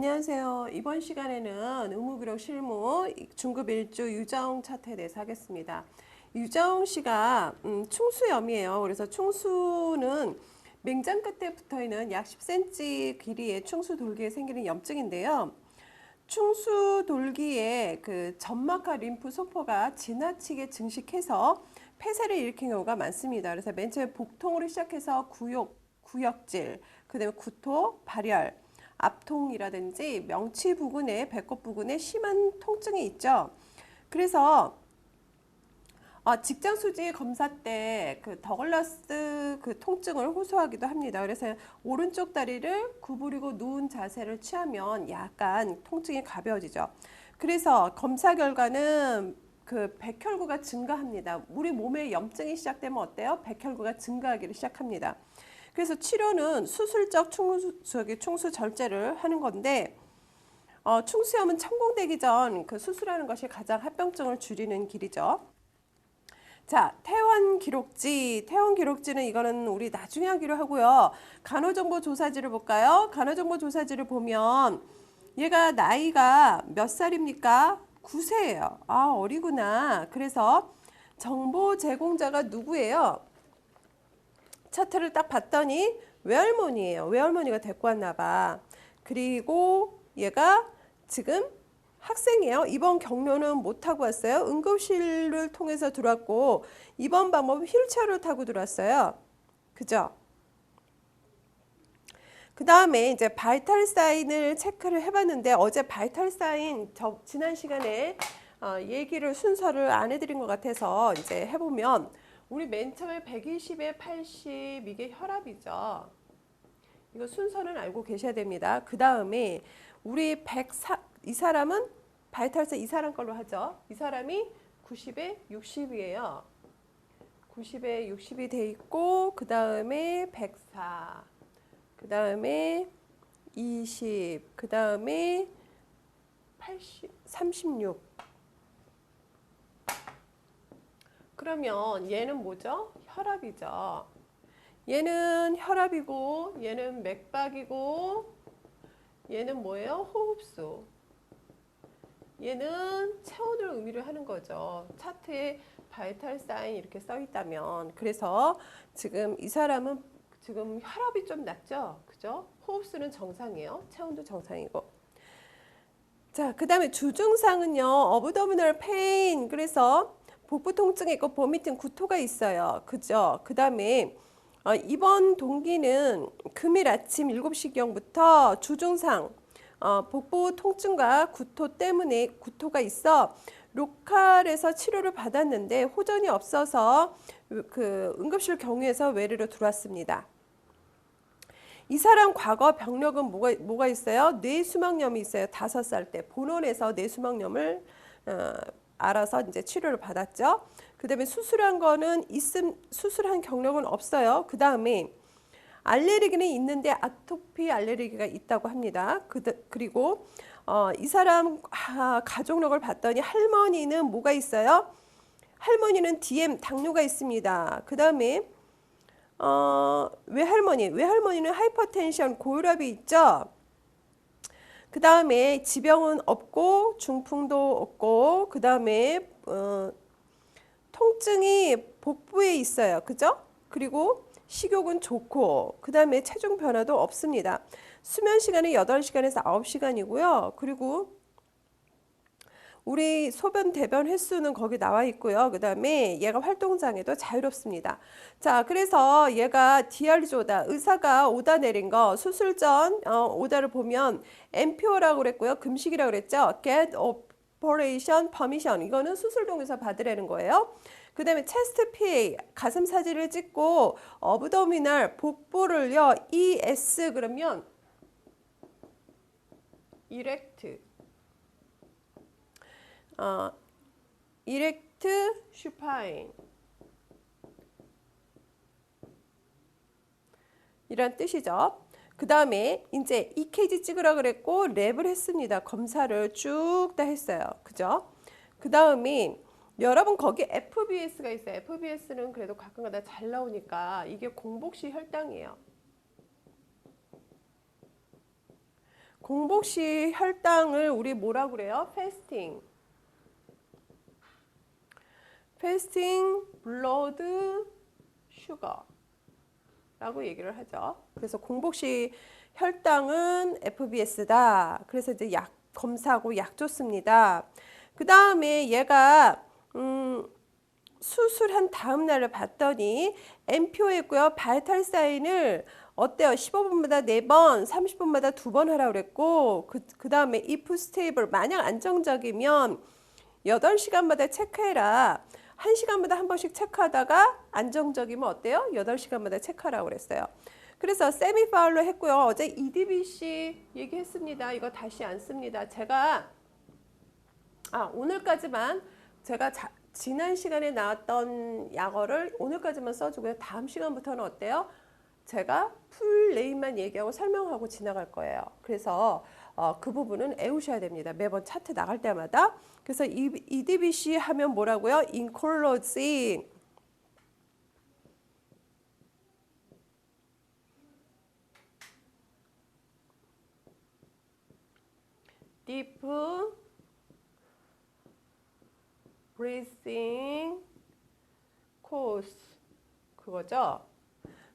안녕하세요. 이번 시간에는 의무기록 실무 중급 1조 유정 차트에 대해서 하겠습니다. 유정 씨가 충수염이에요. 그래서 충수는 맹장 끝에 붙어있는 약 10cm 길이의 충수 돌기에 생기는 염증인데요. 충수 돌기에 그 점막과 림프 소포가 지나치게 증식해서 폐쇄를 일으키는 경우가 많습니다. 그래서 맨 처음에 복통으로 시작해서 구역질, 그 다음에 구토, 발열, 압통이라든지 명치 부근에 배꼽 부근에 심한 통증이 있죠. 그래서 직장 수지 검사 때 그 더글라스 그 통증을 호소하기도 합니다. 그래서 오른쪽 다리를 구부리고 누운 자세를 취하면 약간 통증이 가벼워지죠. 그래서 검사 결과는 그 백혈구가 증가합니다. 우리 몸에 염증이 시작되면 어때요? 백혈구가 증가하기를 시작합니다. 그래서 치료는 수술적 충수 절제를 하는 건데 충수염은 천공되기 전 그 수술하는 것이 가장 합병증을 줄이는 길이죠. 자, 퇴원 기록지는 이거는 우리 나중에 하기로 하고요. 간호정보 조사지를 볼까요? 간호정보 조사지를 보면 얘가 나이가 몇 살입니까? 9세예요. 아, 어리구나. 그래서 정보 제공자가 누구예요? 차트를 딱 봤더니 외할머니예요. 외할머니가 데리고 왔나 봐. 그리고 얘가 지금 학생이에요. 입원 경로는 못 타고 왔어요. 응급실을 통해서 들어왔고 입원 방법은 휠체어를 타고 들어왔어요. 그죠? 그 다음에 이제 바이탈 사인을 체크를 해봤는데 어제 바이탈 사인 지난 시간에 얘기를 순서를 안 해드린 것 같아서 이제 해보면 우리 맨 처음에 120에 80 이게 혈압이죠. 이거 순서는 알고 계셔야 됩니다. 그 다음에 우리 104, 이 사람은 바이탈사 이 사람 걸로 하죠. 이 사람이 90에 60이에요. 90에 60이 돼 있고 그 다음에 104, 그 다음에 20, 그 다음에 80, 36. 그러면 얘는 뭐죠? 혈압이죠. 얘는 혈압이고 얘는 맥박이고 얘는 뭐예요? 호흡수. 얘는 체온을 의미를 하는 거죠. 차트에 바이탈 사인 이렇게 써 있다면. 그래서 지금 이 사람은 지금 혈압이 좀 낮죠? 그죠? 호흡수는 정상이에요. 체온도 정상이고. 자, 그 다음에 주증상은요. 어브도미널 페인. 그래서 복부 통증이 있고 보미팅 구토가 있어요. 그죠? 그 다음에 이번 동기는 금일 아침 7시경부터 주증상 복부 통증과 구토 때문에 구토가 있어 로컬에서 치료를 받았는데 호전이 없어서 그 응급실 경유해서 외래로 들어왔습니다. 이 사람 과거 병력은 뭐가 있어요? 뇌수막염이 있어요. 5살 때 본원에서 뇌수막염을 알아서 이제 치료를 받았죠. 그 다음에 수술한 거는 수술한 경력은 없어요. 그 다음에 알레르기는 있는데 아토피 알레르기가 있다고 합니다. 그리고 이 사람 가족력을 봤더니 할머니는 뭐가 있어요? 할머니는 DM 당뇨가 있습니다. 그 다음에 외할머니는 하이퍼텐션 고혈압이 있죠. 그 다음에 지병은 없고 중풍도 없고 그 다음에 통증이 복부에 있어요. 그죠? 그리고 식욕은 좋고 그 다음에 체중 변화도 없습니다. 수면 시간은 8시간에서 9시간이고요. 그리고 우리 소변 대변 횟수는 거기 나와 있고요. 그 다음에 얘가 활동장애도 자유롭습니다. 자, 그래서 얘가 디알리즈 오다, 의사가 오다 내린 거 수술 전 오다를 보면 MPO라고 그랬고요. 금식이라고 그랬죠. Get Operation Permission. 이거는 수술 동의서 받으라는 거예요. 그 다음에 체스트 PA, 가슴 사진을 찍고 어브도미널, 복부를요. ES 그러면 이렉트. 이렉트 슈파인 이란 뜻이죠. 그 다음에 이제 EKG 찍으라 그랬고 랩을 했습니다. 검사를 쭉 다 했어요. 그죠? 그 다음에 여러분 거기 FBS가 있어요. FBS는 그래도 가끔가다 잘 나오니까 이게 공복시 혈당이에요. 공복 시 혈당을 우리 뭐라 그래요? 패스팅. 패스팅 블러드 슈거라고 얘기를 하죠. 그래서 공복 시 혈당은 FBS다. 그래서 이제 약 검사하고 약 줬습니다. 그 다음에 얘가 수술한 다음 날을 봤더니 M표했고요. 바이탈 사인을 어때요? 15분마다 4번, 30분마다 2번 하라고 그랬고 그 다음에 if stable, 만약 안정적이면 8시간마다 체크해라. 1시간마다 한 번씩 체크하다가 안정적이면 어때요? 8시간마다 체크하라고 그랬어요. 그래서 세미 파울로 했고요. 어제 EDBC 얘기했습니다. 이거 다시 안 씁니다. 제가 오늘까지만 제가 지난 시간에 나왔던 약어를 오늘까지만 써주고요. 다음 시간부터는 어때요? 제가 풀 네임만 얘기하고 설명하고 지나갈 거예요. 그래서 그 부분은 애우셔야 됩니다. 매번 차트 나갈 때마다. 그래서 EDBC 하면 뭐라고요? Inclusive Deep Breathing Course 그거죠.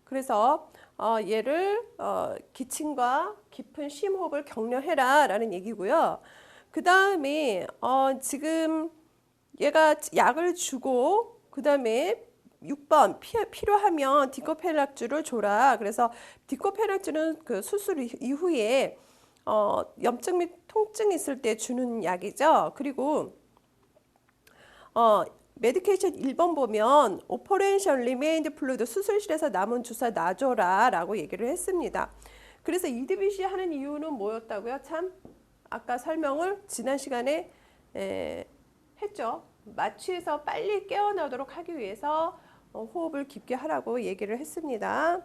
그래서 얘를 기침과 깊은 심호흡을 격려해라 라는 얘기고요. 그 다음에 지금 얘가 약을 주고 그 다음에 6번 필요하면 디코펠락주를 줘라. 그래서 디코펠락주는 그 수술 이후에 염증 및 통증이 있을 때 주는 약이죠. 그리고 메디케이션 1번 보면 오퍼레이션 리메인드 플루이드 수술실에서 남은 주사 놔줘라 라고 얘기를 했습니다. 그래서 EDBC 하는 이유는 뭐였다고요? 참 아까 설명을 지난 시간에 했죠. 마취해서 빨리 깨어나도록 하기 위해서 호흡을 깊게 하라고 얘기를 했습니다.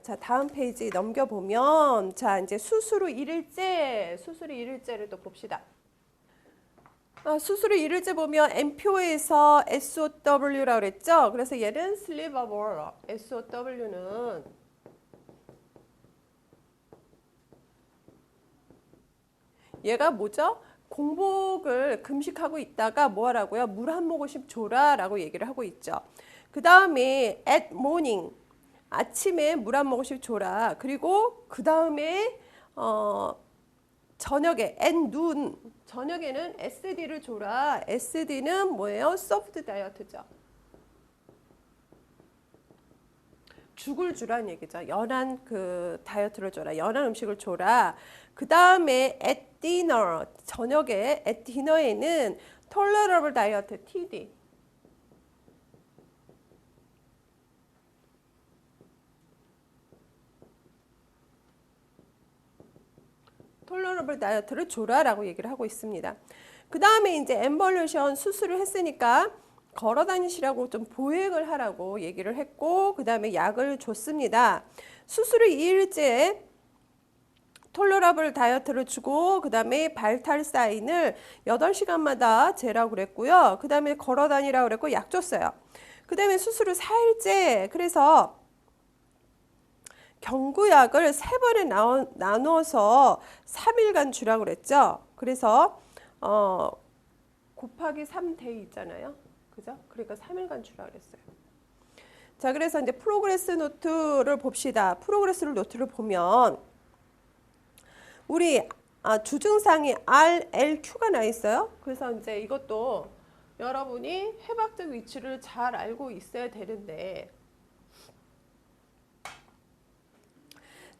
자, 다음 페이지 넘겨보면 자 이제 수술 후 1일째, 수술 후 1일째를 또 봅시다. 수술 후 1일째 보면 M표에서 SOW라고 그랬죠? 그래서 얘는 슬리버볼, SOW는 얘가 뭐죠? 공복을 금식하고 있다가 뭐 하라고요? 물 한 모금씩 줘라 라고 얘기를 하고 있죠. 그 다음에 at morning, 아침에 물 한 모금씩 줘라. 그리고 그 다음에 저녁에 at noon, 저녁에는 SD를 줘라. SD는 뭐예요? soft diet죠. 죽을 주란 얘기죠. 연한 그 다이어트를 줘라. 연한 음식을 줘라. 그 다음에 at dinner, 저녁에 at dinner에는 tolerable diet, TD. tolerable diet를 줘라라고 얘기를 하고 있습니다. 그 다음에 이제 엠볼루션 수술을 했으니까 걸어 다니시라고 좀 보행을 하라고 얘기를 했고 그 다음에 약을 줬습니다. 수술 후 2일째 톨러러블 다이어트를 주고 그 다음에 발탈 사인을 8시간마다 재라고 그랬고요. 그 다음에 걸어 다니라고 그랬고 약 줬어요. 그 다음에 수술 후 4일째 그래서 경구약을 3번에 나누어서 3일간 주라고 그랬죠. 그래서 곱하기 3대 있잖아요. 그죠? 그러니까 3일간 주라고 그랬어요. 자, 그래서 이제 프로그레스 노트를 봅시다. 프로그레스 노트를 보면 우리 주증상이 RLQ가 나 있어요. 그래서 이제 이것도 여러분이 해박적 위치를 잘 알고 있어야 되는데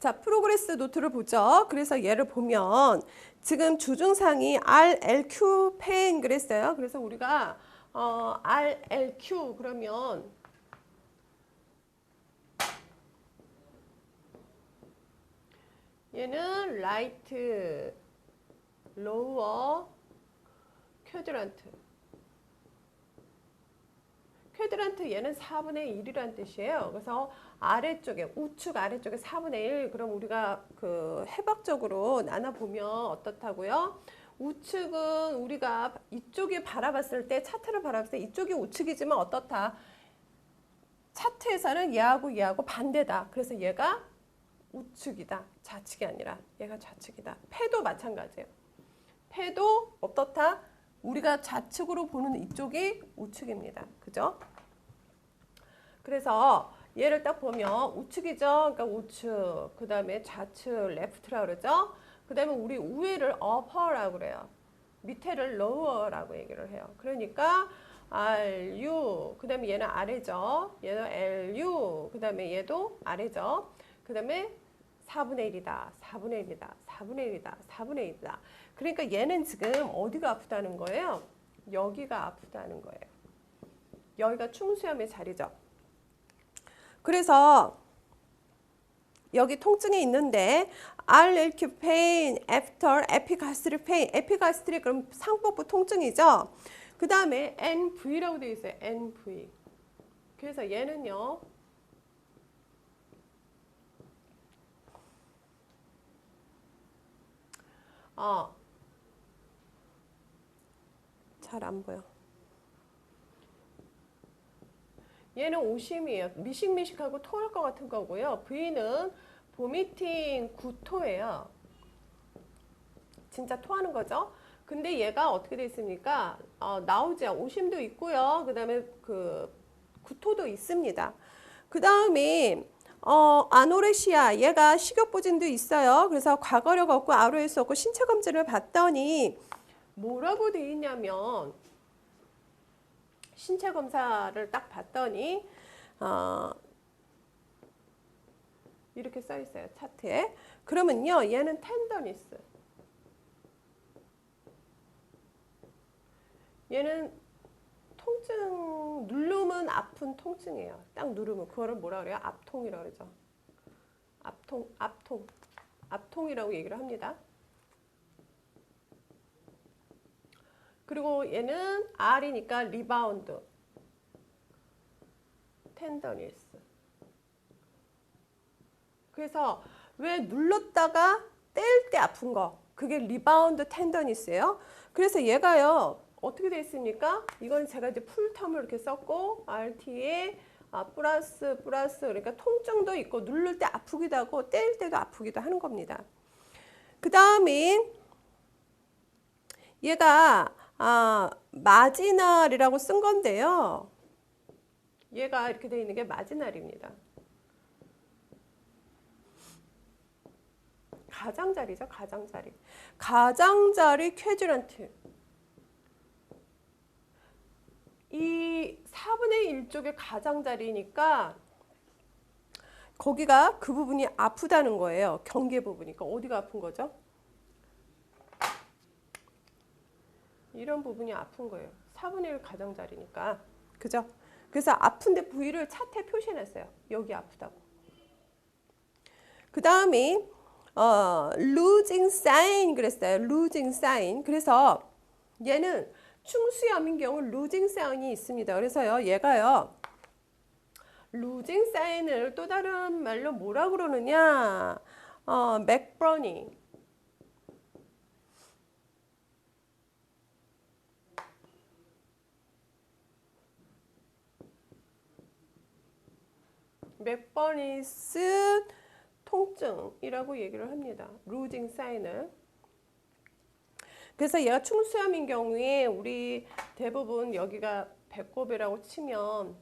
자, 프로그레스 노트를 보죠. 그래서 얘를 보면 지금 주증상이 RLQ 페인 그랬어요. 그래서 우리가 RLQ 그러면 얘는 라이트, 로어, 퀘드란트. 퀘드란트 얘는 4분의 1이라는 뜻이에요. 그래서 아래쪽에 우측 아래쪽에 4분의 1 그럼 우리가 그 해박적으로 나눠보면 어떻다고요? 우측은 우리가 이쪽에 바라봤을 때 차트를 바라봤을 때 이쪽이 우측이지만 어떻다? 차트에서는 얘하고 얘하고 반대다. 그래서 얘가 우측이다. 좌측이 아니라 얘가 좌측이다. 패도 마찬가지예요. 패도 어떻다? 우리가 좌측으로 보는 이쪽이 우측입니다. 그죠? 그래서 얘를 딱 보면 우측이죠. 그러니까 우측. 그 다음에 좌측, left라고 그러죠. 그 다음에 우리 위를 upper라고 그래요. 밑에를 lower라고 얘기를 해요. 그러니까 RU, 그 다음에 얘는 아래죠. 얘는 LU, 그 다음에 얘도 아래죠. 그 다음에 4분의 1이다, 4분의 1이다, 4분의 1이다, 4분의 1이다. 그러니까 얘는 지금 어디가 아프다는 거예요? 여기가 아프다는 거예요. 여기가 충수염의 자리죠. 그래서 여기 통증이 있는데 RLQ pain after epigastric pain. epigastric 그럼 상복부 통증이죠. 그 다음에 NV라고 되어 있어요. NV. 그래서 얘는요. 잘 안 보여. 얘는 오심이에요. 미식미식하고 토할 것 같은 거고요. V는 보미팅, 구토예요. 진짜 토하는 거죠. 근데 얘가 어떻게 돼 있습니까? 나우지아, 오심도 있고요. 그 다음에 그 구토도 있습니다. 그 다음에 아노렉시아, 얘가 식욕부진도 있어요. 그래서 과거력 없고 ROS 없고 신체 검진을 봤더니 뭐라고 돼 있냐면 신체 검사를 딱 봤더니 이렇게 써 있어요. 차트에. 그러면요. 얘는 텐더니스. 얘는 통증, 누르면 아픈 통증이에요. 딱 누르면. 그거를 뭐라 그래요? 압통이라고 그러죠. 압통이라고 얘기를 합니다. 그리고 얘는 R이니까 리바운드, 텐더니스. 그래서 왜 눌렀다가 뗄 때 아픈 거, 그게 리바운드 텐더니스예요. 그래서 얘가요. 어떻게 되어 있습니까? 이건 제가 이제 풀텀을 이렇게 썼고 RT에 플러스 그러니까 통증도 있고 누를 때 아프기도 하고 뗄 때도 아프기도 하는 겁니다. 그 다음에 얘가 마지날이라고 쓴 건데요. 얘가 이렇게 되어 있는 게 마지날입니다. 가장자리죠. 가장자리. 가장자리 퀘드란트. 이 4분의 1쪽의 가장자리니까 거기가 그 부분이 아프다는 거예요. 경계 부분이니까. 어디가 아픈 거죠? 이런 부분이 아픈 거예요. 4분의 1 가장자리니까. 그죠? 그래서 아픈데 부위를 차트에 표시해놨어요. 여기 아프다고. 그 다음에 losing sign 그랬어요. losing sign. 그래서 얘는 충수염인 경우 losing sign이 있습니다. 그래서요. 얘가요. losing sign을 또 다른 말로 뭐라 그러느냐? 맥버닝. 맥버니스 통증이라고 얘기를 합니다. losing sign을. 그래서 얘가 충수염인 경우에 우리 대부분 여기가 배꼽이라고 치면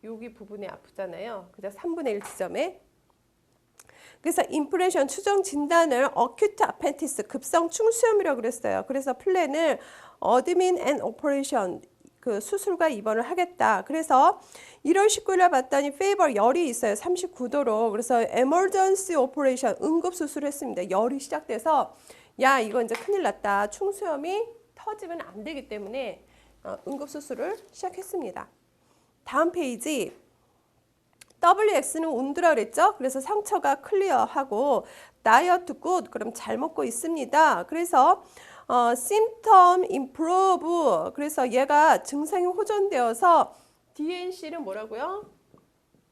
여기 부분이 아프잖아요. 그죠? 3분의 1 지점에. 그래서 임프레션 추정 진단을 어큐트 아펜티스 급성 충수염이라고 그랬어요. 그래서 플랜을 어드민 앤 오퍼레이션 그 수술과 입원을 하겠다. 그래서 1월 19일에 봤더니 페이버 열이 있어요. 39도로. 그래서 에머전시 오퍼레이션 응급 수술을 했습니다. 열이 시작돼서 야 이거 이제 큰일 났다. 충수염이 터지면 안 되기 때문에 응급 수술을 시작했습니다. 다음 페이지. WX는 운드라 그랬죠? 그래서 상처가 클리어하고 다이어트 굿 그럼 잘 먹고 있습니다. 그래서 symptom improve 그래서 얘가 증상이 호전되어서 DNC는 뭐라고요?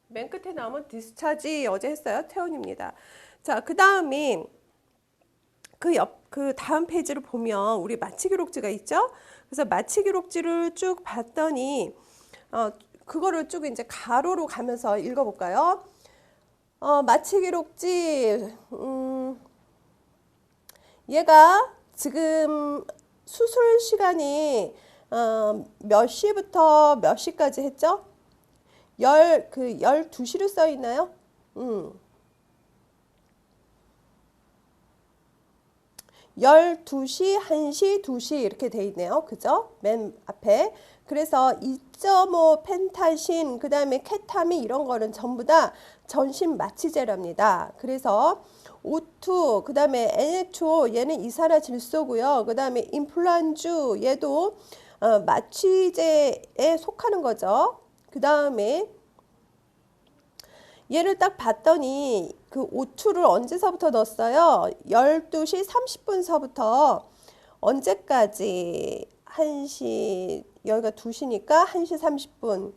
맨 끝에 나오면 discharge 어제 했어요. 퇴원입니다. 자, 그 다음에 그 다음 페이지를 보면 우리 마취 기록지가 있죠? 그래서 마취 기록지를 쭉 봤더니 그거를 쭉 이제 가로로 가면서 읽어볼까요? 마취 기록지, 얘가 지금 수술 시간이 몇 시부터 몇 시까지 했죠? 12시로 써 있나요? 12시, 1시, 2시 이렇게 돼 있네요. 그죠? 맨 앞에. 그래서 2.5 펜타신, 그 다음에 케타민 이런 거는 전부 다 전신 마취제랍니다. 그래서 O2, 그 다음에 NH5, 얘는 이산화질소고요. 그 다음에 임플란주, 얘도 마취제에 속하는 거죠. 그 다음에 얘를 딱 봤더니 그 O2를 언제서부터 넣었어요? 12시 30분서부터 언제까지? 1시, 여기가 2시니까 1시 30분,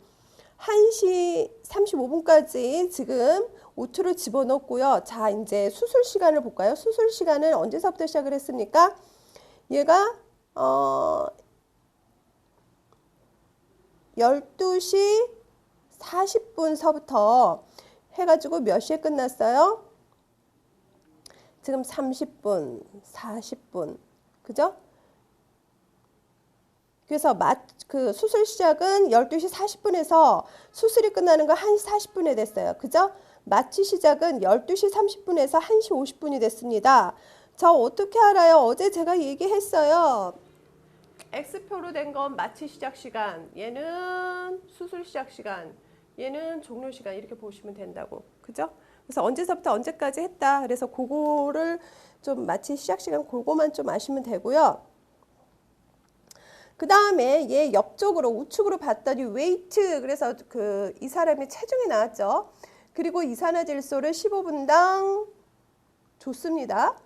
1시 35분까지 지금 O2를 집어넣었고요. 자, 이제 수술 시간을 볼까요? 수술 시간은 언제서부터 시작을 했습니까? 얘가 12시 40분서부터 해가지고 몇 시에 끝났어요? 지금 30분, 40분, 그죠? 그래서 그 수술 시작은 12시 40분에서 수술이 끝나는 거 1시 40분에 됐어요. 그죠? 마취 시작은 12시 30분에서 1시 50분이 됐습니다. 저 어떻게 알아요? 어제 제가 얘기했어요. X표로 된 건 마취 시작 시간, 얘는 수술 시작 시간, 얘는 종료 시간 이렇게 보시면 된다고. 그죠? 그래서 언제서부터 언제까지 했다. 그래서 그거를 좀 마취 시작 시간 그거만 좀 아시면 되고요. 그 다음에 얘 옆쪽으로 우측으로 봤더니 웨이트, 그래서 이 사람의 체중이 나왔죠. 그리고 이산화질소를 15분당 줬습니다.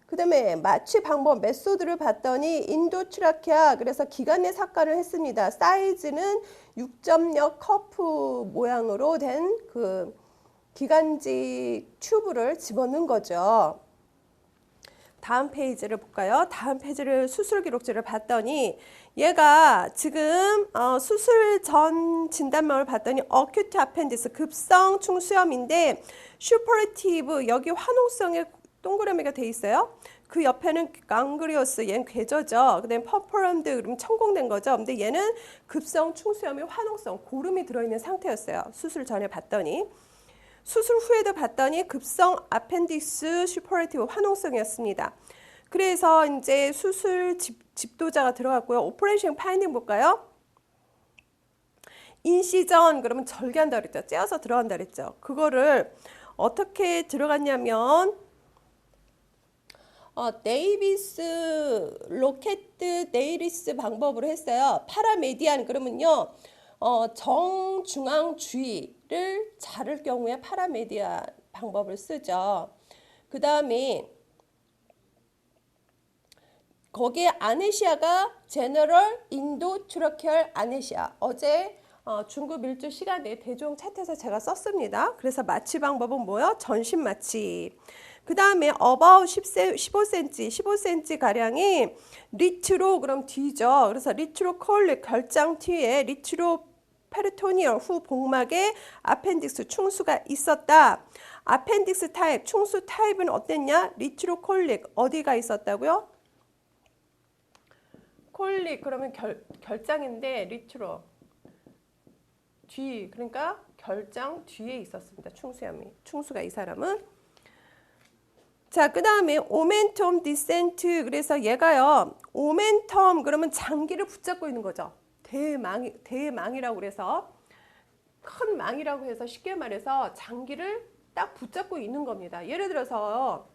그 다음에 마취 방법 메소드를 봤더니 인도트라케아, 그래서 기관 내 삭관을 했습니다. 사이즈는 6점역 커프 모양으로 된 그 기관지 튜브를 집어넣은 거죠. 다음 페이지를 볼까요? 다음 페이지를 수술 기록지를 봤더니 얘가 지금 수술 전 진단명을 봤더니 어큐트 아펜디스 급성 충수염인데 슈퍼레티브 여기 화농성의 동그라미가 돼 있어요. 그 옆에는 강그리오스, 얘는 궤저죠. 그다음에 퍼퍼런드, 그럼 천공된 거죠. 근데 얘는 급성 충수염의 화농성, 고름이 들어있는 상태였어요. 수술 전에 봤더니. 수술 후에도 봤더니 급성 아펜디스 슈퍼레티브 화농성이었습니다. 그래서 이제 수술 집도자가 들어갔고요. 오퍼레이션 파인딩 볼까요? 인시전, 그러면 절개한다 그랬죠. 째어서 들어간다 그랬죠. 그거를 어떻게 들어갔냐면 데이비스 로켓 데이리스 방법으로 했어요. 파라메디안, 그러면요 정중앙 주위를 자를 경우에 파라메디안 방법을 쓰죠. 그 다음에 거기에 아네시아가 제너럴 인도트라케얼 아네시아, 어제 중급 밀주 시간에 대종 차트에서 제가 썼습니다. 그래서 마취 방법은 뭐요? 전신 마취. 그 다음에 about 15cm 가량이 리트로, 그럼 뒤죠. 그래서 리트로 콜릭, 결장 뒤에 리트로 페리토니얼 후 복막에 아펜딕스 충수가 있었다. 아펜딕스 타입, 충수 타입은 어땠냐? 리트로 콜릭, 어디가 있었다고요? 콜릭, 그러면 결장인데 리트로 뒤, 그러니까 결장 뒤에 있었습니다. 충수가 이 사람은. 자, 그 다음에 오멘텀 디센트, 그래서 얘가요 오멘텀, 그러면 장기를 붙잡고 있는 거죠. 대망이라고 그래서 큰 망이라고 해서 쉽게 말해서 장기를 딱 붙잡고 있는 겁니다. 예를 들어서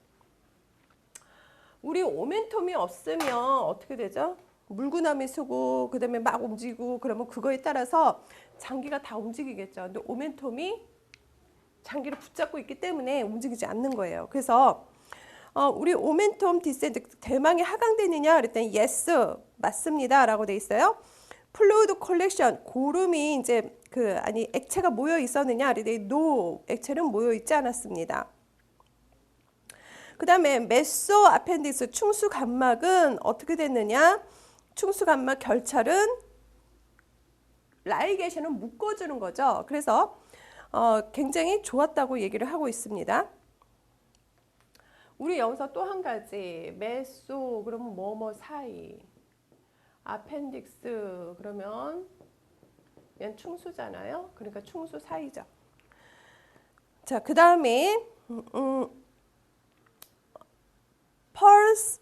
우리 오멘텀이 없으면 어떻게 되죠? 물구나미 쓰고 그 다음에 막 움직이고 그러면 그거에 따라서 장기가 다 움직이겠죠. 근데 오멘텀이 장기를 붙잡고 있기 때문에 움직이지 않는 거예요. 그래서 우리 오멘텀 디센트, 대망이 하강되느냐 그랬더니 yes, 맞습니다 라고 돼 있어요. 플루이드 컬렉션, 고름이 이제 액체가 모여 있었느냐 그랬더니 no, 액체는 모여 있지 않았습니다. 그 다음에 메소 아펜디스 충수 감막은 어떻게 됐느냐? 충수 감막 결찰은 라이게이션은 묶어주는 거죠. 그래서 굉장히 좋았다고 얘기를 하고 있습니다. 우리 여기서 또 한 가지 메소 그러면 뭐뭐 사이, 아펜딕스 그러면 얘는 충수잖아요. 그러니까 충수 사이죠. 자, 그 다음에 펄스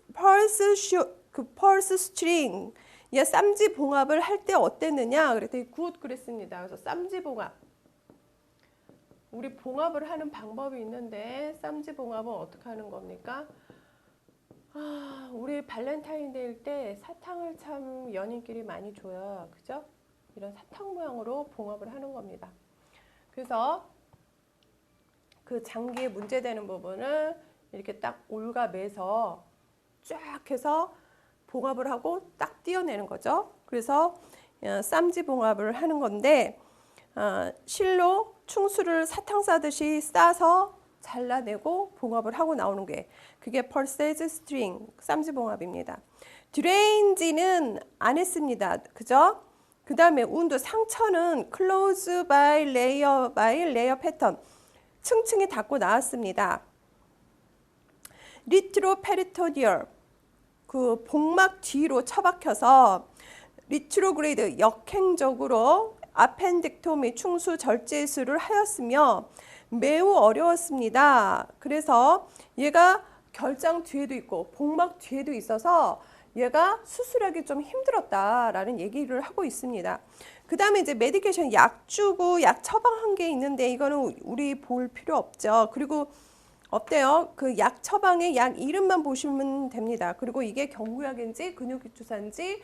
스트링, 얘 쌈지 봉합을 할 때 어땠느냐? 그랬더니 굿 그랬습니다. 그래서 쌈지 봉합. 우리 봉합을 하는 방법이 있는데 쌈지 봉합은 어떻게 하는 겁니까? 우리 발렌타인데이일 때 사탕을 참 연인끼리 많이 줘요. 그죠? 이런 사탕 모양으로 봉합을 하는 겁니다. 그래서 그 장기에 문제되는 부분을 이렇게 딱 올가매서 쫙 해서 봉합을 하고 딱 띄어내는 거죠. 그래서 쌈지 봉합을 하는 건데 실로 충수를 사탕 싸듯이 싸서 잘라내고 봉합을 하고 나오는 게 그게 펄세이즈 스트링 쌈지 봉합입니다. 드레인지는 안 했습니다. 그죠? 그 다음에 운도 상처는 클로즈 바이 레이어 패턴 층층이 닫고 나왔습니다. 리트로 페리토디얼 그 복막 뒤로 처박혀서 리트로그레이드 역행적으로 아펜딕토미 충수 절제술을 하였으며 매우 어려웠습니다. 그래서 얘가 결장 뒤에도 있고 복막 뒤에도 있어서 얘가 수술하기 좀 힘들었다라는 얘기를 하고 있습니다. 그 다음에 이제 메디케이션 약 주고 약 처방한 게 있는데 이거는 우리 볼 필요 없죠. 그리고 어때요? 그 약 처방의 약 이름만 보시면 됩니다. 그리고 이게 경구약인지 근육주사인지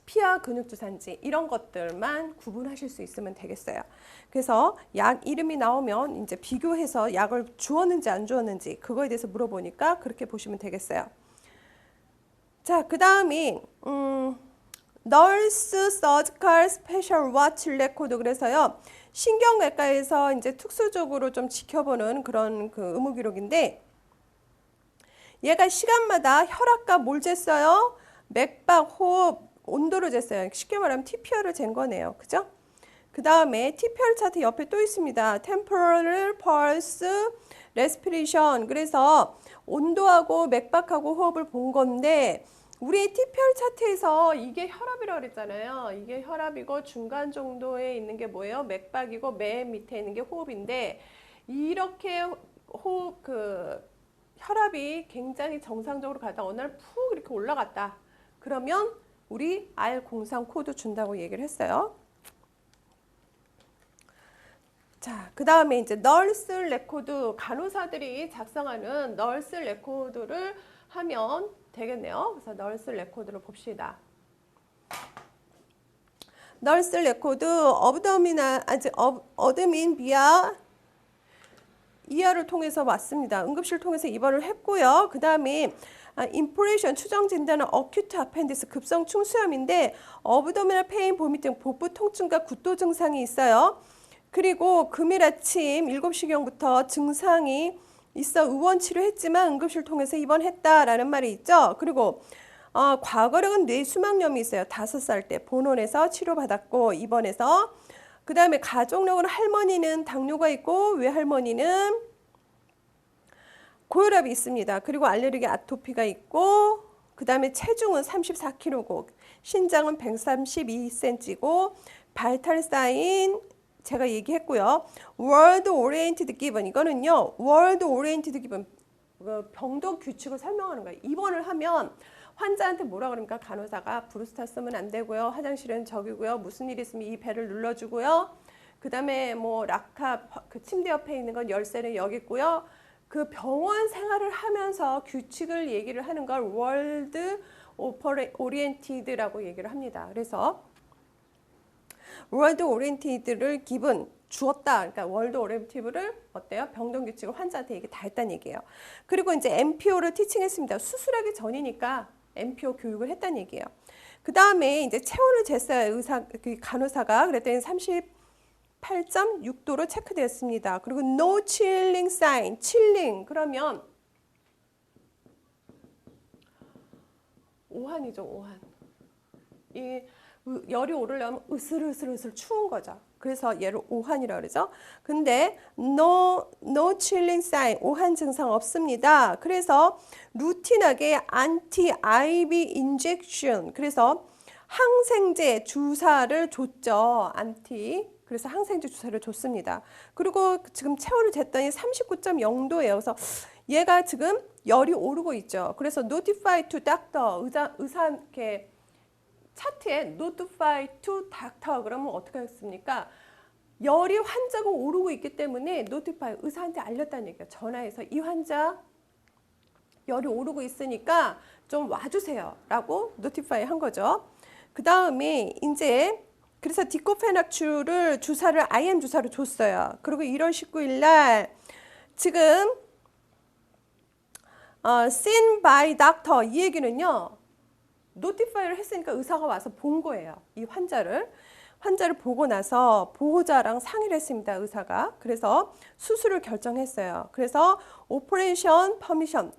피하 근육주사인지 이런 것들만 구분하실 수 있으면 되겠어요. 그래서 약 이름이 나오면 이제 비교해서 약을 주었는지 안 주었는지 그거에 대해서 물어보니까 그렇게 보시면 되겠어요. 자, 그 다음이 널스 서지컬 스페셜 워치 레코드 그래서요. 신경외과에서 이제 특수적으로 좀 지켜보는 그런 그 의무 기록인데 얘가 시간마다 혈압과 뭘 쟀어요? 맥박, 호흡, 온도를 쟀어요. 쉽게 말하면 TPR을 잰 거네요. 그죠? 그 다음에 TPR 차트 옆에 또 있습니다. Temporal Pulse Respiration. 그래서 온도하고 맥박하고 호흡을 본 건데 우리 TPR 차트에서 이게 혈압이라고 그랬잖아요. 이게 혈압이고 중간 정도에 있는 게 뭐예요? 맥박이고 맨 밑에 있는 게 호흡인데 이렇게 호흡 혈압이 굉장히 정상적으로 가다 어느 날 푹 이렇게 올라갔다. 그러면 우리 R03 코드 준다고 얘기를 했어요. 자, 그 다음에 이제 널스 레코드 간호사들이 작성하는 널스 레코드를 하면 되겠네요. 그래서 널스 레코드를 봅시다. 널스 레코드 어드민 비아 이하를 통해서 왔습니다. 응급실 통해서 입원을 했고요. 그 다음에 인포레이션 추정 진단은 어큐트 아펜디스 급성 충수염인데 어브도미널 페인 보미팅 복부 통증과 구토 증상이 있어요. 그리고 금일 아침 7시경부터 증상이 있어 의원 치료했지만 응급실 통해서 입원했다라는 말이 있죠. 그리고 과거력은 뇌수막염이 있어요. 5살 때 본원에서 치료받았고 입원해서 그 다음에 가족력은 할머니는 당뇨가 있고 외할머니는 고혈압이 있습니다. 그리고 알레르기 아토피가 있고 그 다음에 체중은 34kg고 신장은 132cm고 바이탈 사인 제가 얘기했고요. 월드 오리엔티드 기본 이거는요. 월드 오리엔티드 기본 병동 규칙을 설명하는 거예요. 입원을 하면 환자한테 뭐라 그럽니까? 간호사가 브루스타 쓰면 안 되고요. 화장실은 저기고요. 무슨 일 있으면 이 배를 눌러주고요. 그 다음에 뭐 라카 그 침대 옆에 있는 건 열쇠는 여기 있고요. 그 병원 생활을 하면서 규칙을 얘기를 하는 걸 월드 오리엔티드라고 얘기를 합니다. 그래서 월드 오리엔티드를 기본 주었다. 그러니까 월드 오리엔티드를 어때요? 병동 규칙을 환자한테 얘기 다 했다는 얘기예요. 그리고 이제 MPO를 티칭했습니다. 수술하기 전이니까 MPO 교육을 했다는 얘기예요. 그 다음에 이제 체온을 쟀어요. 간호사가. 그랬더니 38.6도로 체크되었습니다. 그리고 no chilling sign. chilling. 그러면 오한이죠. 오한. 이 열이 오르려면 으슬으슬 추운 거죠. 그래서 얘를 오한이라고 그러죠. 근데 no chilling sign, 오한 증상 없습니다. 그래서 루틴하게 anti-IV injection, 그래서 항생제 주사를 줬죠. 그래서 항생제 주사를 줬습니다. 그리고 지금 체온을 쟀더니 39.0도예요. 그래서 얘가 지금 열이 오르고 있죠. 그래서 notify to doctor, 의사한테 차트에 notify to doctor 그러면 어떻게 하겠습니까? 열이 환자가 오르고 있기 때문에 notify, 의사한테 알렸다는 얘기예요. 전화해서 이 환자 열이 오르고 있으니까 좀 와주세요 라고 notify 한 거죠. 그 다음에 이제 그래서 디코페낙추를 주사를 IM 주사로 줬어요. 그리고 1월 19일 날 지금 seen by doctor, 이 얘기는요, 노티파이를 했으니까 의사가 와서 본 거예요. 이 환자를 보고 나서 보호자랑 상의를 했습니다. 의사가. 그래서 수술을 결정했어요. 그래서 오퍼레이션 퍼미션,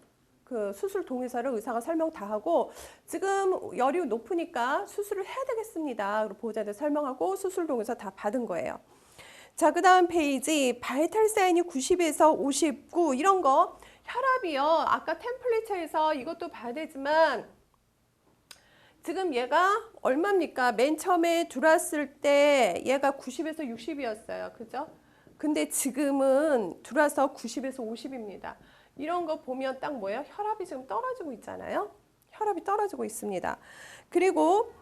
그 수술 동의서를 의사가 설명 다 하고, 지금 열이 높으니까 수술을 해야 되겠습니다. 그리고 보호자한테 설명하고 수술 동의서 다 받은 거예요. 자, 그 다음 페이지, 바이탈 사인이 90에서 59 이런 거, 혈압이요. 아까 템플릿에서 이것도 봐야 되지만 지금 얘가 얼마입니까? 맨 처음에 들어왔을 때 얘가 90에서 60이었어요. 그죠? 근데 지금은 들어와서 90에서 50입니다. 이런 거 보면 딱 뭐예요? 혈압이 지금 떨어지고 있잖아요. 혈압이 떨어지고 있습니다. 그리고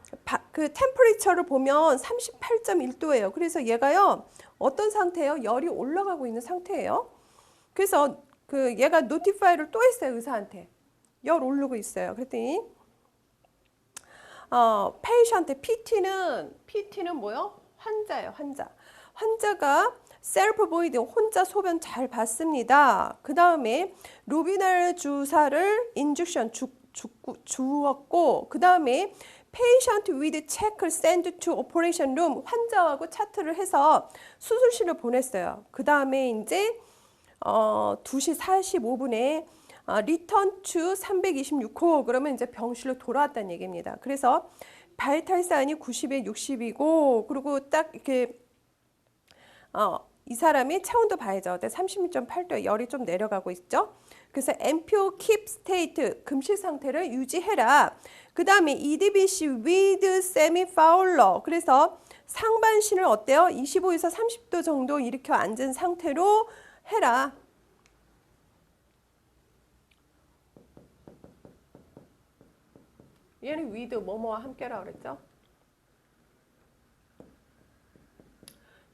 그 템퍼리처를 보면 38.1도예요. 그래서 얘가요, 어떤 상태예요? 열이 올라가고 있는 상태예요. 그래서 그 얘가 노티파이를 또 했어요. 의사한테. 열 오르고 있어요. 그랬더니 페이션트 PT는 뭐요? 환자예요. 환자가 셀프 보이드, 혼자 소변 잘 봤습니다. 그 다음에 루비날 주사를 인젝션 주었고, 그 다음에 patient with check send to operation room, 환자하고 차트를 해서 수술실을 보냈어요. 그 다음에 이제 2시 45분에 return to 326호, 그러면 이제 병실로 돌아왔다는 얘기입니다. 그래서 바이탈 사인이 90에 60이고, 그리고 딱 이렇게 이 사람이 체온도 봐야죠. 36.8도, 열이 좀 내려가고 있죠. 그래서 MPO keep state, 금실 상태를 유지해라. 그 다음에 EDBC with semi-fowler, 그래서 상반신을 어때요? 25에서 30도 정도 일으켜 앉은 상태로 해라. 얘는 with 뭐뭐와 함께라 그랬죠.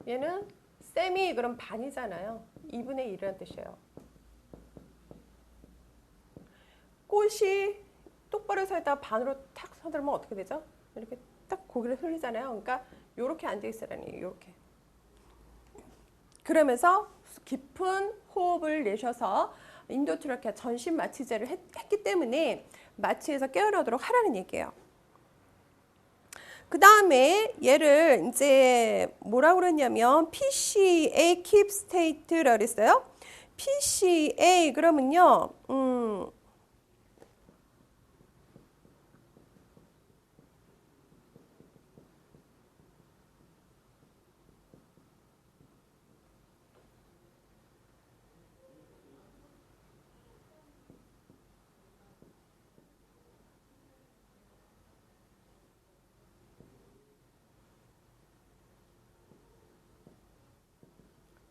얘는 셈이 그럼 반이잖아요. 2분의 1이라는 뜻이에요. 꽃이 똑바로 서 있다가 반으로 탁 서들면 어떻게 되죠? 이렇게 딱 고개를 흘리잖아요. 그러니까 이렇게 앉아있으라는 얘기예요. 이렇게. 그러면서 깊은 호흡을 내셔서 인도트라케아 전신 마취제를 했기 때문에 마취에서 깨어나도록 하라는 얘기예요. 그 다음에 얘를 이제 뭐라고 그랬냐면 PCA keep state라고 그랬어요. PCA 그러면요,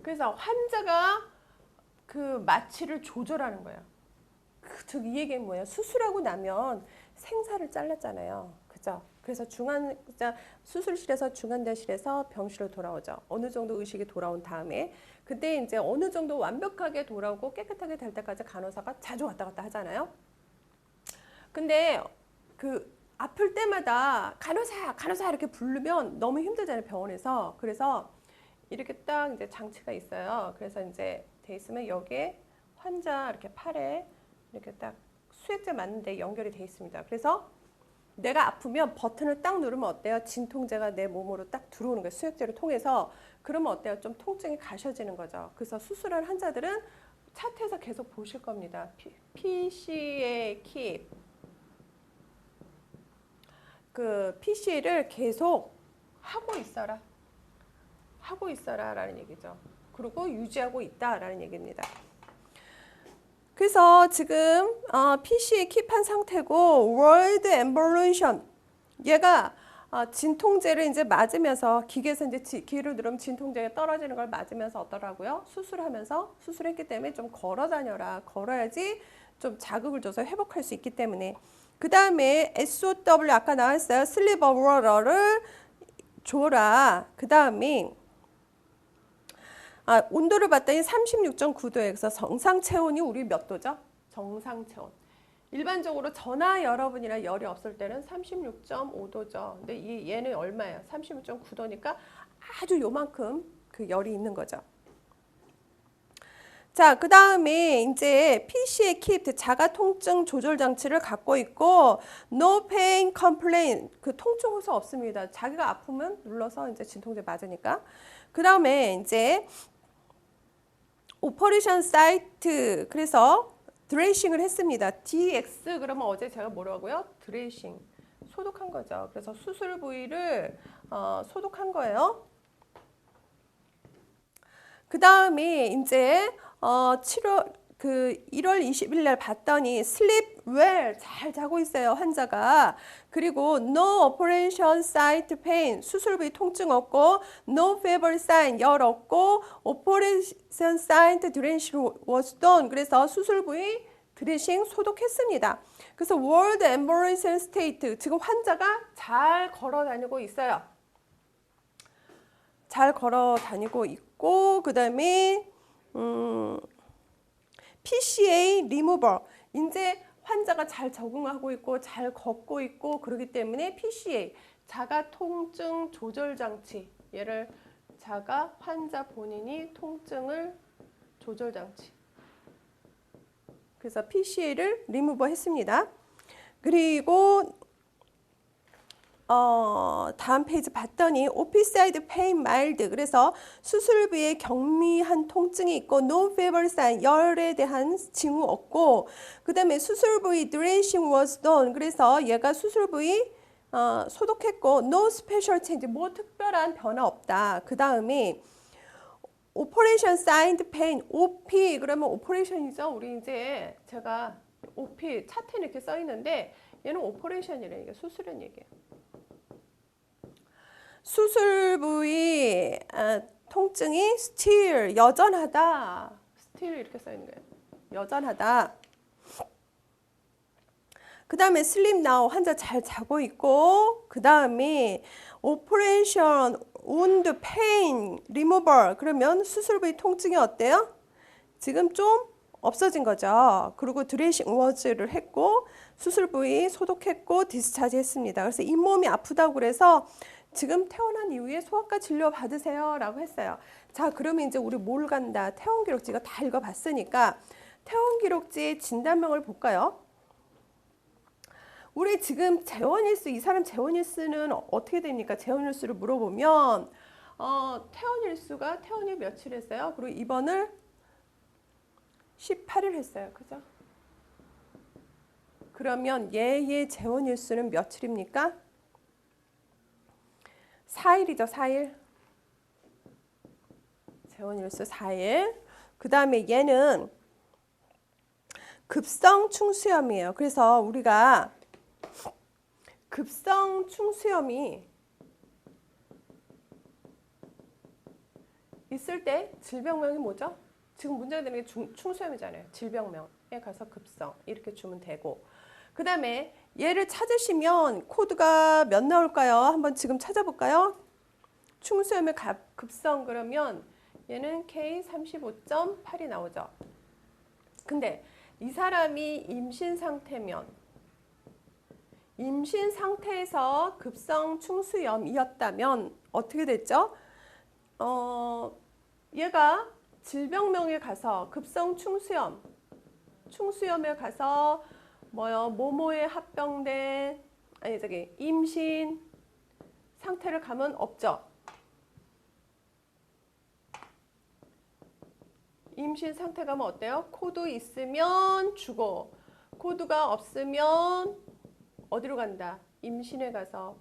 그래서 환자가 그 마취를 조절하는 거예요. 즉 이 얘기는 뭐예요? 수술하고 나면 생사를 잘랐잖아요. 그죠? 그래서 수술실에서 중환자실에서 병실로 돌아오죠. 어느 정도 의식이 돌아온 다음에 그때 이제 어느 정도 완벽하게 돌아오고 깨끗하게 될 때까지 간호사가 자주 왔다 갔다 하잖아요. 근데 그 아플 때마다 간호사 이렇게 부르면 너무 힘들잖아요, 병원에서. 그래서 이렇게 딱 이제 장치가 있어요. 그래서 이제 돼 있으면 여기에 환자 이렇게 팔에 이렇게 딱 수액제 맞는데 연결이 돼 있습니다. 그래서 내가 아프면 버튼을 딱 누르면 어때요? 진통제가 내 몸으로 딱 들어오는 거예요. 수액제를 통해서. 그러면 어때요? 좀 통증이 가셔지는 거죠. 그래서 수술한 환자들은 차트에서 계속 보실 겁니다. PC의 킵. 그 PC를 계속 하고 있어라라는 얘기죠. 그리고 유지하고 있다라는 얘기입니다. 그래서 지금 PC에 킵한 상태고 World Evolution 얘가 진통제를 이제 맞으면서 기계에서 이제 기를 누르면 진통제가 떨어지는 걸 맞으면서 어떠라고요? 수술했기 때문에 좀 걸어 다녀라. 걸어야지 좀 자극을 줘서 회복할 수 있기 때문에. 그 다음에 SOW 아까 나왔어요. 슬립 어워러를 줘라. 그 다음에 온도를 봤더니 36.9도에서 정상 체온이 우리 몇 도죠? 정상 체온. 일반적으로 저나 여러분이나 열이 없을 때는 36.5도죠. 근데 얘는 얼마예요? 36.9도니까 아주 요만큼 그 열이 있는 거죠. 자, 그 다음에 이제 PC의 킵 자가 통증 조절 장치를 갖고 있고 No pain complaint 그 통증 호소 없습니다. 자기가 아프면 눌러서 이제 진통제 맞으니까. 그 다음에 이제 오퍼레이션 사이트 그래서 드레싱을 했습니다. DX 그러면 어제 제가 뭐라고요? 드레싱 소독한 거죠. 그래서 수술 부위를 소독한 거예요. 그 다음에 이제 1월 20일 날 봤더니 sleep well 잘 자고 있어요 환자가. 그리고 no operation site pain 수술 부위 통증 없고 no fever sign 열 없고 operation site dressing was done 그래서 수술 부위 드레싱 소독했습니다. 그래서 world ambulance state 지금 환자가 잘 걸어 다니고 있어요. 잘 걸어 다니고 있고 그 다음에 PCA 리무버 이제 환자가 잘 적응하고 있고 잘 걷고 있고 그러기 때문에 PCA 자가 통증 조절 장치 얘를 자가 환자 본인이 통증을 조절 장치 그래서 PCA를 리무버 했습니다. 그리고 다음 페이지 봤더니 오피사이드 페인 마일드 그래서 수술 부위에 경미한 통증이 있고 no fever sign 열에 대한 징후 없고 그 다음에 수술 부위 dressing was done 그래서 얘가 수술 부위 소독했고 no special change 뭐 특별한 변화 없다. 그 다음에 operation signed pain OP 그러면 operation이죠. 우리 이제 제가 OP 차트에 이렇게 써 있는데 얘는 operation이라는 얘기예요. 수술은 얘기예요. 수술 부위 통증이 still 여전하다. still 이렇게 써 있는 거예요. 여전하다. 그 다음에 sleep now 환자 잘 자고 있고 그 다음에 operation wound pain removal 그러면 수술 부위 통증이 어때요? 지금 좀 없어진 거죠. 그리고 드레싱 워즈를 했고 수술 부위 소독했고 디스차지 했습니다. 그래서 잇몸이 아프다고 그래서 지금 퇴원한 이후에 소아과 진료 받으세요 라고 했어요. 자 그러면 이제 우리 뭘 간다. 퇴원 기록지 이거 다 읽어봤으니까 퇴원 기록지의 진단명을 볼까요? 우리 지금 재원일수 이 사람 재원일수는 어떻게 됩니까? 재원일수를 물어보면 퇴원일수가 퇴원이 며칠 했어요? 그리고 입원을 18일 했어요. 그죠? 그러면 얘의 재원일수는 며칠입니까? 4일이죠. 4일. 재원일수 4일. 그 다음에 얘는 급성 충수염이에요. 그래서 우리가 급성 충수염이 있을 때 질병명이 뭐죠? 지금 문제가 되는 게 충수염이잖아요. 질병명에 가서 급성 이렇게 주면 되고 그 다음에 얘를 찾으시면 코드가 몇 나올까요? 한번 지금 찾아볼까요? 충수염의 급성 그러면 얘는 K35.8이 나오죠. 근데 이 사람이 임신 상태면 임신 상태에서 급성 충수염이었다면 어떻게 됐죠? 얘가 질병명에 가서 급성 충수염에 가서 모모에 합병된 임신 상태를 가면 없죠. 임신 상태 가면 어때요? 코드 있으면 주고 코드가 없으면 어디로 간다? 임신에 가서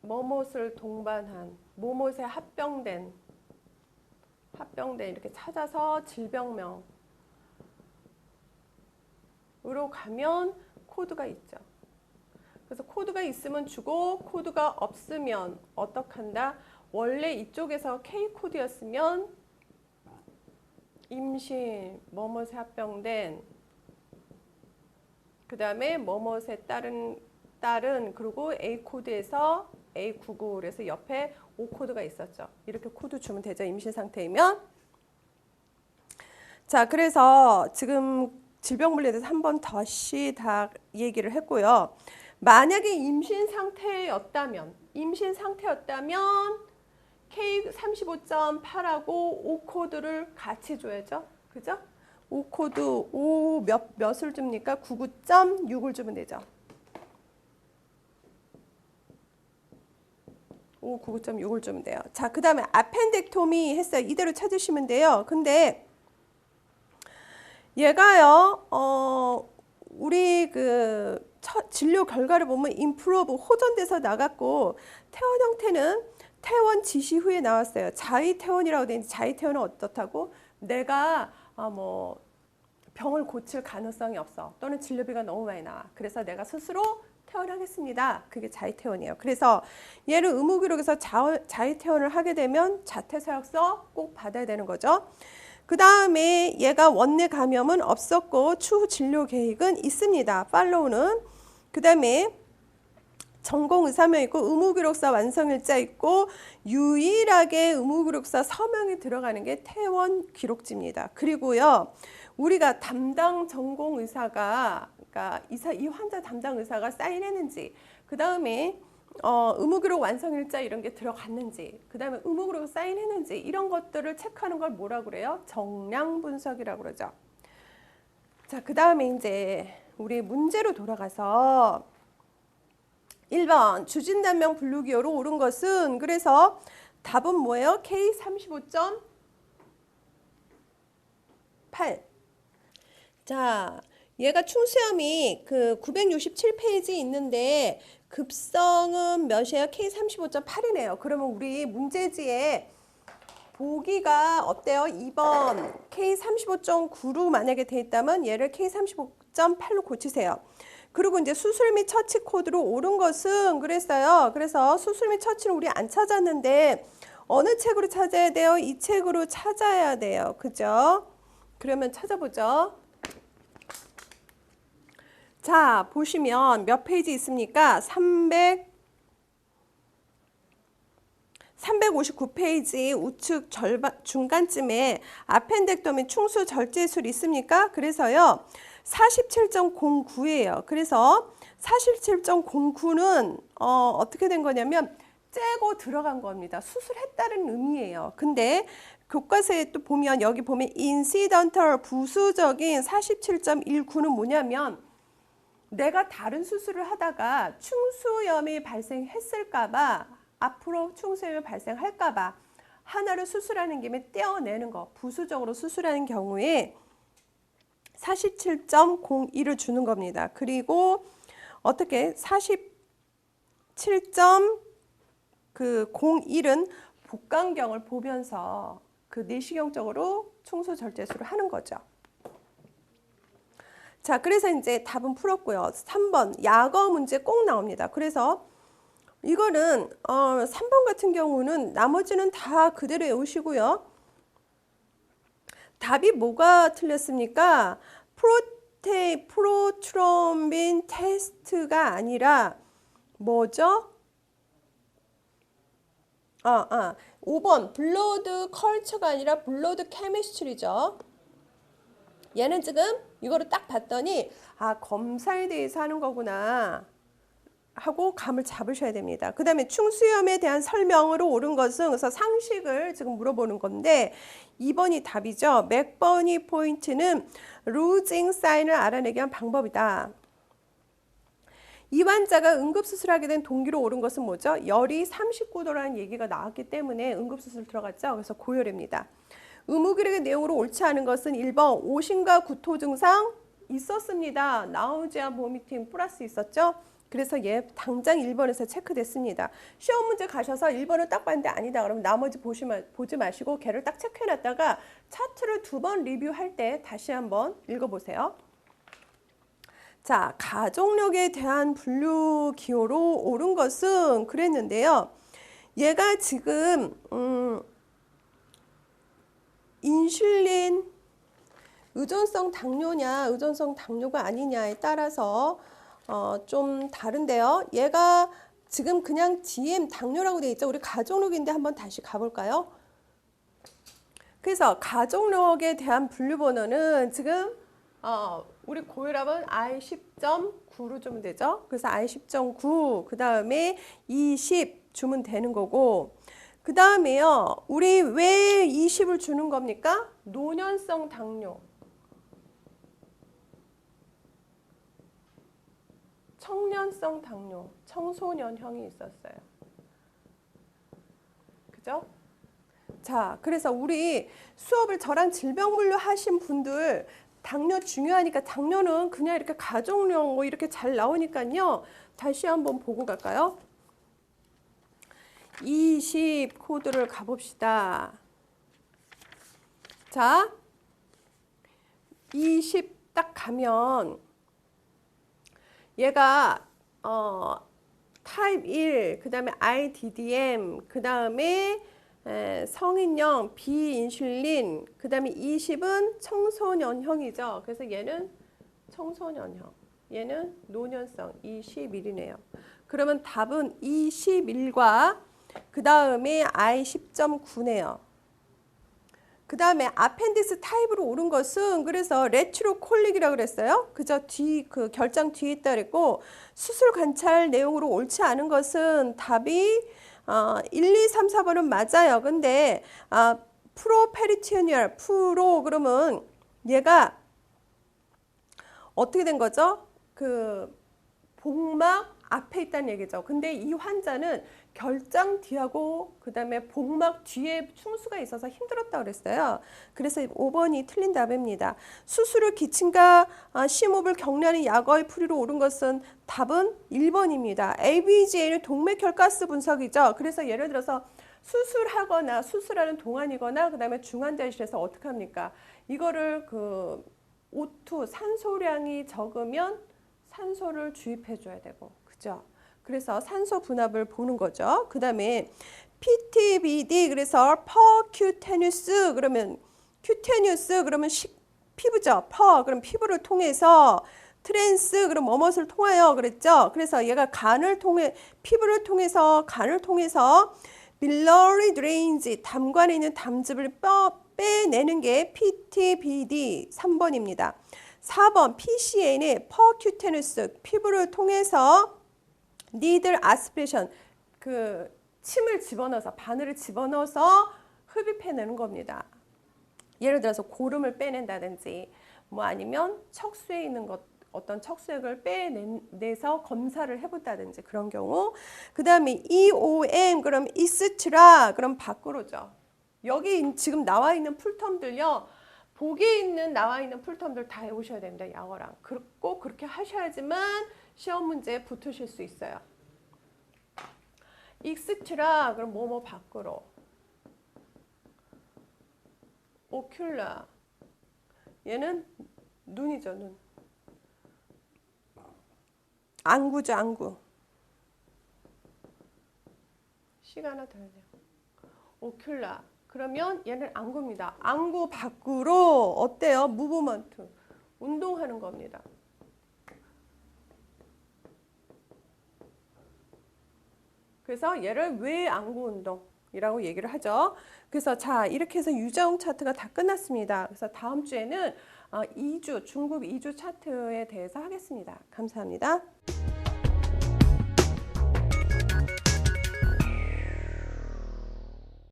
뭐뭇을 동반한, 뭐뭇에 합병된 이렇게 찾아서 질병명으로 가면 코드가 있죠. 그래서 코드가 있으면 주고 코드가 없으면 어떡한다? 원래 이쪽에서 K 코드였으면 임신, 뭐뭇에 합병된, 그 다음에 뭐뭇에 따른 그리고 A 코드에서 A99 그래서 옆에 O 코드가 있었죠. 이렇게 코드 주면 되죠. 임신 상태이면. 자, 그래서 지금 질병분리에 대해서 한 번 다시 다 얘기를 했고요. 만약에 임신 상태였다면 K35.8하고 O 코드를 같이 줘야죠. 그죠? O 코드 O 몇을 줍니까? 99.6을 주면 되죠. O 99.6을 주면 돼요. 자, 그 다음에 아펜덱토미 했어요. 이대로 찾으시면 돼요. 근데 얘가요, 우리 그 진료 결과를 보면 임프로브 호전돼서 나갔고 퇴원 형태는 퇴원 지시 후에 나왔어요. 자의 퇴원이라고 되어 있는데 자의 퇴원은 어떻다고? 내가 뭐 병을 고칠 가능성이 없어. 또는 진료비가 너무 많이 나와. 그래서 내가 스스로 퇴원하겠습니다. 그게 자의 퇴원이에요. 그래서 얘를 의무기록에서 자의 퇴원을 하게 되면 자퇴서약서 꼭 받아야 되는 거죠. 그 다음에 얘가 원내 감염은 없었고 추후 진료 계획은 있습니다. 팔로우는. 그 다음에 전공 의사명 있고 의무기록사 완성일자 있고 유일하게 의무기록사 서명이 들어가는 게 퇴원 기록지입니다. 그리고요, 우리가 담당 전공 의사가, 그러니까 이 환자 담당 의사가 사인했는지, 그 다음에 의무기록 완성일자 이런 게 들어갔는지, 그 다음에 의무기록 사인했는지 이런 것들을 체크하는 걸 뭐라고 그래요? 정량 분석이라고 그러죠. 자, 그 다음에 이제 우리 문제로 돌아가서 1번 주진단명 분류기호로 옳은 것은, 그래서 답은 뭐예요? K35.8. 자, 얘가 충수염이 그 967페이지 있는데 급성은 몇이에요? K35.8이네요. 그러면 우리 문제지에 보기가 어때요? 2번 K35.9로 만약에 돼 있다면 얘를 K35.8로 고치세요. 그리고 이제 수술 및 처치 코드로 옳은 것은 그랬어요. 그래서 수술 및 처치를 우리 안 찾았는데 어느 책으로 찾아야 돼요? 이 책으로 찾아야 돼요. 그죠? 그러면 찾아보죠. 자, 보시면 몇 페이지 있습니까? 359페이지 우측 중간쯤에 아펜덱토미 충수 절제술 있습니까? 그래서요, 47.09예요. 그래서 47.09는 어떻게 된 거냐면 째고 들어간 겁니다. 수술했다는 의미예요. 근데 교과서에 또 보면 여기 보면 인시던털 부수적인 47.19는 뭐냐면 내가 다른 수술을 하다가 충수염이 발생했을까봐, 앞으로 충수염이 발생할까봐 하나를 수술하는 김에 떼어내는 거, 부수적으로 수술하는 경우에 47.01을 주는 겁니다. 그리고 어떻게 47.01은 복강경을 보면서 그 내시경적으로 충수 절제술을 하는 거죠. 자, 그래서 이제 답은 풀었고요. 3번 약어 문제 꼭 나옵니다. 그래서 이거는 3번 같은 경우는 나머지는 다 그대로 외우시고요. 답이 뭐가 틀렸습니까? 프로트롬빈 테스트가 아니라 뭐죠? 5번 블러드 컬처가 아니라 블러드 케미스트리죠. 얘는 지금 이거를 딱 봤더니 검사에 대해서 하는 거구나 하고 감을 잡으셔야 됩니다. 그 다음에 충수염에 대한 설명으로 옳은 것은, 그래서 상식을 지금 물어보는 건데 2번이 답이죠. 몇 번이 포인트는 루징 사인을 알아내기 위한 방법이다. 이 환자가 응급수술하게 된 동기로 옳은 것은 뭐죠? 열이 39도라는 얘기가 나왔기 때문에 응급수술 들어갔죠. 그래서 고열입니다. 의무기록의 내용으로 옳지 않은 것은 1번 오심과 구토 증상 있었습니다. 나우지아 보미팅 플러스 있었죠? 그래서 얘 당장 1번에서 체크됐습니다. 시험 문제 가셔서 1번을 딱 봤는데 아니다. 그러면 나머지 보지 마시고 걔를 딱 체크해놨다가 차트를 2번 리뷰할 때 다시 한번 읽어보세요. 자, 가족력에 대한 분류 기호로 옳은 것은 그랬는데요. 얘가 지금 인슐린 의존성 당뇨냐 의존성 당뇨가 아니냐에 따라서 좀 다른데요. 얘가 지금 그냥 DM 당뇨라고 되어 있죠. 우리 가족력인데 한번 다시 가볼까요? 그래서 가족력에 대한 분류번호는 지금 우리 고혈압은 I10.9로 주면 되죠. 그래서 I10.9 그 다음에 20 주면 되는 거고 그 다음에요. 우리 왜 20을 주는 겁니까? 노년성 당뇨. 청년성 당뇨, 청소년형이 있었어요. 그죠? 자, 그래서 우리 수업을 저랑 질병분류 하신 분들 당뇨 중요하니까 당뇨는 그냥 이렇게 가족용 뭐 이렇게 잘 나오니까요. 다시 한번 보고 갈까요? 20 코드를 가봅시다. 자, 20 딱 가면 얘가 타입 1, 그 다음에 IDDM, 그 다음에 성인형, 비인슐린, 그 다음에 20은 청소년형이죠. 그래서 얘는 청소년형, 얘는 노년성 21이네요. 그러면 답은 21과 그 다음에 I10.9네요. 그 다음에 아펜디스 타입으로 옳은 것은 그래서 레트로콜릭이라고 그랬어요. 그저 그 결장 뒤에 있다 그랬고 수술 관찰 내용으로 옳지 않은 것은 답이 1, 2, 3, 4번은 맞아요. 근데 프로페리티니얼 프로 그러면 얘가 어떻게 된 거죠? 그 복막 앞에 있다는 얘기죠. 근데 이 환자는 결장 뒤하고 그 다음에 복막 뒤에 충수가 있어서 힘들었다고 그랬어요. 그래서 5번이 틀린 답입니다. 수술 후 기침과 심호흡을 격려하는 약어의 풀이로 옳은 것은 답은 1번입니다. ABGA는 동맥혈가스 분석이죠. 그래서 예를 들어서 수술하거나 수술하는 동안이거나 그 다음에 중환자실에서 어떻게 합니까? 이거를 그 O2 산소량이 적으면 산소를 주입해 줘야 되고 그죠? 그래서 산소 분압을 보는 거죠. 그 다음에 PTBD 그래서 퍼큐테뉴스 그러면 큐테뉴스 그러면 피부죠. 그럼 피부를 통해서 트랜스 그럼 뭐뭇을 통하여 그랬죠. 그래서 얘가 간을 통해 피부를 통해서 간을 통해서 빌러리 드레인지 담관에 있는 담즙을 빼내는 게 PTBD 3번입니다. 4번 PCA는 퍼큐테누스 피부를 통해서 니들 아스피레이션 그 침을 집어넣어서 바늘을 집어넣어서 흡입해내는 겁니다. 예를 들어서 고름을 빼낸다든지 뭐 아니면 척수에 있는 어떤 척수액을 빼내서 검사를 해본다든지 그런 경우 그 다음에 EOM 그럼 이스트라 그럼 밖으로죠. 여기 지금 나와 있는 풀텀들요. 보기에 있는 나와 있는 풀텀들 다 해오셔야 됩니다. 영어랑. 꼭 그렇게 하셔야지만 시험 문제에 붙으실 수 있어요. 익스트라 그럼 뭐뭐 밖으로. 오큘라 얘는 눈이죠. 눈. 안구죠. 안구. 시간 하나 더 해야 돼요. 오큘라 그러면 얘는 안구입니다. 안구 밖으로 어때요? 무브먼트 운동하는 겁니다. 그래서 얘를 외안구 운동이라고 얘기를 하죠. 그래서 자 이렇게 해서 유자홍 차트가 다 끝났습니다. 그래서 다음 주에는 2주 중급 2주 차트에 대해서 하겠습니다. 감사합니다.